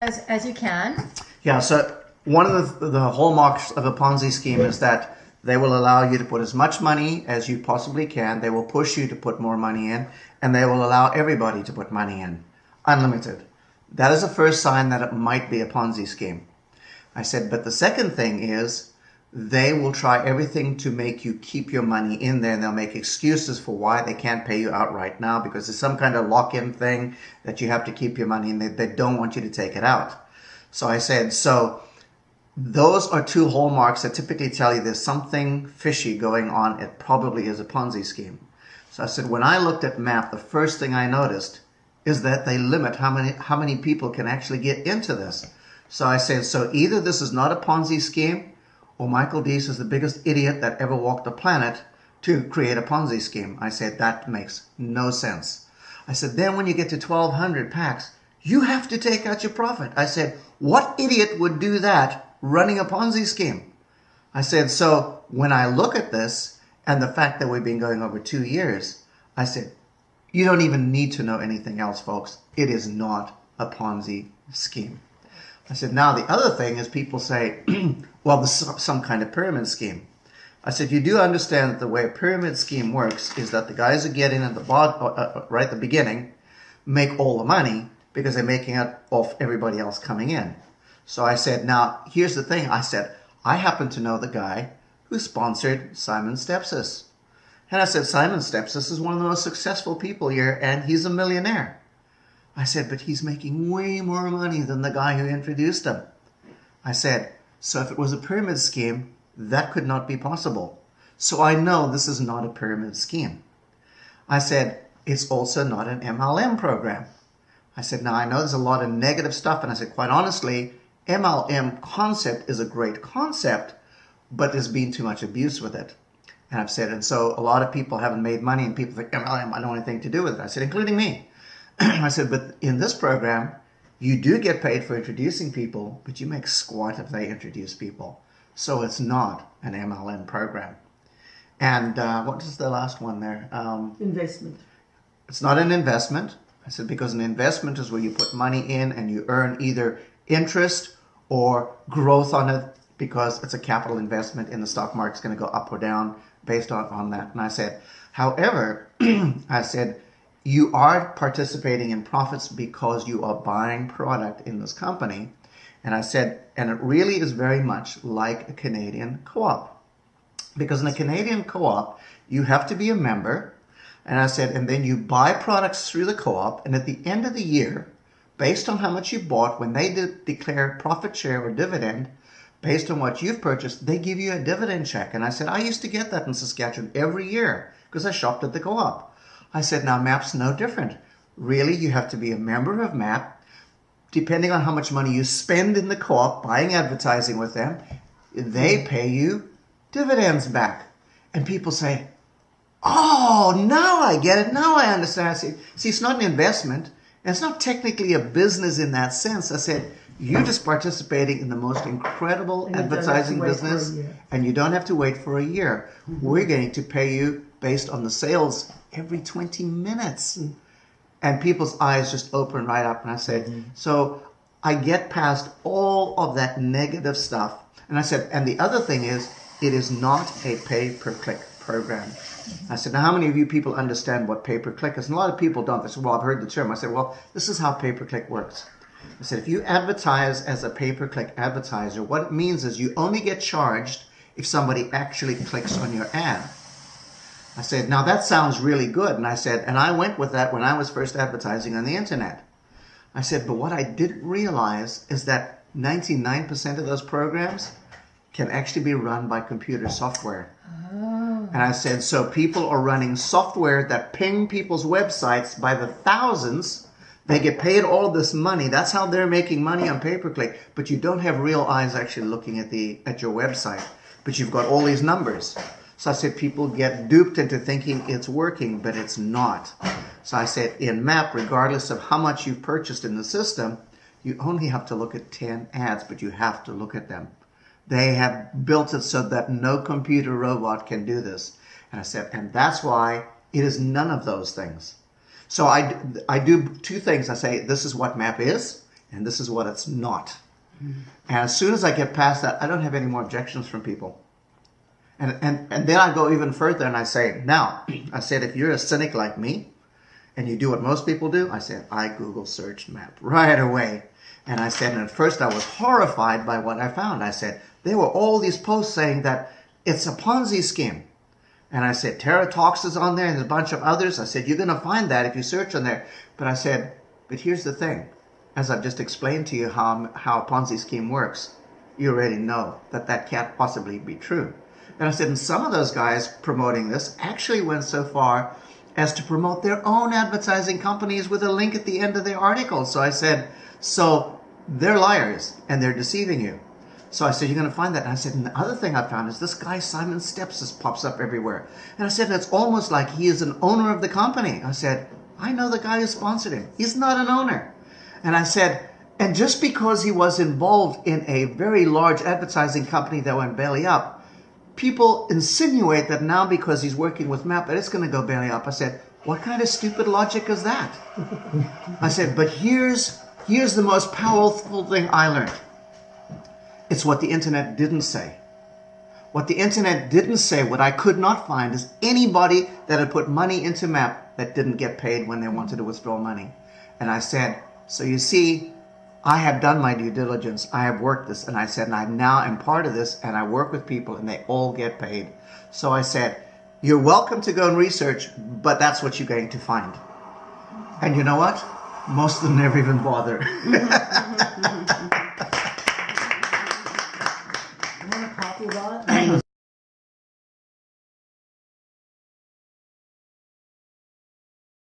as you can. Yeah, so one of the hallmarks of a Ponzi scheme is that they will allow you to put as much money as you possibly can. They will push you to put more money in, and they will allow everybody to put money in, unlimited. That is the first sign that it might be a Ponzi scheme. I said, but the second thing is they will try everything to make you keep your money in there, and they'll make excuses for why they can't pay you out right now because there's some kind of lock-in thing that you have to keep your money in. They don't want you to take it out. So I said, so those are two hallmarks that typically tell you there's something fishy going on. It probably is a Ponzi scheme. So I said, when I looked at MAP, the first thing I noticed is that they limit how many people can actually get into this. So I said, so either this is not a Ponzi scheme, or Michael Deese is the biggest idiot that ever walked the planet to create a Ponzi scheme. I said, that makes no sense. I said, then when you get to 1,200 packs, you have to take out your profit. I said, what idiot would do that running a Ponzi scheme? I said, so when I look at this and the fact that we've been going over 2 years, I said, you don't even need to know anything else, folks. It is not a Ponzi scheme. I said, now the other thing is people say, well, this is some kind of pyramid scheme. I said, you do understand that the way a pyramid scheme works is that the guys who get in at the bottom, right at the beginning, make all the money because they're making it off everybody else coming in. So I said, now, here's the thing. I said, I happen to know the guy who sponsored Simon Stepsis. And I said, Simon Stepsis is one of the most successful people here, and he's a millionaire. I said, but he's making way more money than the guy who introduced him. I said, so if it was a pyramid scheme, that could not be possible. So I know this is not a pyramid scheme. I said, it's also not an MLM program. I said, now I know there's a lot of negative stuff, and I said, quite honestly, MLM concept is a great concept, but there's been too much abuse with it. And I've said, and so a lot of people haven't made money, and people think, MLM, I don't want anything to do with it. I said, including me. I said, but in this program, you do get paid for introducing people, but you make squat if they introduce people. So it's not an MLM program. And what is the last one there? Investment. It's not an investment. I said, because an investment is where you put money in and you earn either interest or growth on it because it's a capital investment and the stock market's going to go up or down based on that. And I said, however, I said, you are participating in profits because you are buying product in this company. And I said, and it really is very much like a Canadian co-op. Because in a Canadian co-op, you have to be a member. And I said, and then you buy products through the co-op. And at the end of the year, based on how much you bought, when they declare profit share or dividend, based on what you've purchased, they give you a dividend check. And I said, I used to get that in Saskatchewan every year because I shopped at the co-op. I said, now MAP's no different. Really, you have to be a member of MAP. Depending on how much money you spend in the co-op buying advertising with them, they pay you dividends back. And people say, oh, now I get it. Now I understand. See, it's not an investment. And it's not technically a business in that sense. I said, you're just participating in the most incredible advertising business, and you don't have to wait for a year. Mm-hmm. We're going to pay you based on the sales every 20 minutes. Mm-hmm. And people's eyes just open right up. And I said, so I get past all of that negative stuff. And I said, and the other thing is, it is not a pay-per-click program. I said, now how many of you people understand what pay-per-click is? And a lot of people don't. They said, well, I've heard the term. I said, well, this is how pay-per-click works. I said, if you advertise as a pay-per-click advertiser, what it means is you only get charged if somebody actually clicks on your ad. I said, now that sounds really good. And I said, and I went with that when I was first advertising on the internet. I said, but what I didn't realize is that 99% of those programs can actually be run by computer software. Oh. And I said, so people are running software that ping people's websites by the thousands. They get paid all this money. That's how they're making money on pay-per-click. But you don't have real eyes actually looking at your website. But you've got all these numbers. So I said, people get duped into thinking it's working, but it's not. So I said, in MAP, regardless of how much you've purchased in the system, you only have to look at 10 ads, but you have to look at them. They have built it so that no computer robot can do this. And I said, and that's why it is none of those things. So I do two things. I say, this is what MAP is. and this is what it's not. And as soon as I get past that, I don't have any more objections from people. And then I go even further and I say, now, I said, if you're a cynic like me and you do what most people do, I said, I Google searched map right away. And I said, and at first I was horrified by what I found. I said, there were all these posts saying that it's a Ponzi scheme. And I said, Terra Talks is on there and there's a bunch of others. I said, you're going to find that if you search on there. But I said, but here's the thing. As I've just explained to you how a Ponzi scheme works, you already know that that can't possibly be true. And I said, and some of those guys promoting this actually went so far as to promote their own advertising companies with a link at the end of their article. So I said, so they're liars and they're deceiving you. So I said, you're going to find that. And I said, and the other thing I found is this guy, Simon Steps, just pops up everywhere. And I said, it's almost like he is an owner of the company. I said, I know the guy who sponsored him. He's not an owner. And I said, and just because he was involved in a very large advertising company that went belly up, people insinuate that now because he's working with MAP that it's going to go belly up. I said, what kind of stupid logic is that? I said, but here's the most powerful thing I learned. It's what the internet didn't say. What the internet didn't say, what I could not find, is anybody that had put money into MAP that didn't get paid when they wanted to withdraw money. And I said, so you see, I have done my due diligence. I have worked this. And I said, and I now am part of this, and I work with people, and they all get paid. So I said, you're welcome to go and research, but that's what you're going to find. And you know what? Most of them never even bother.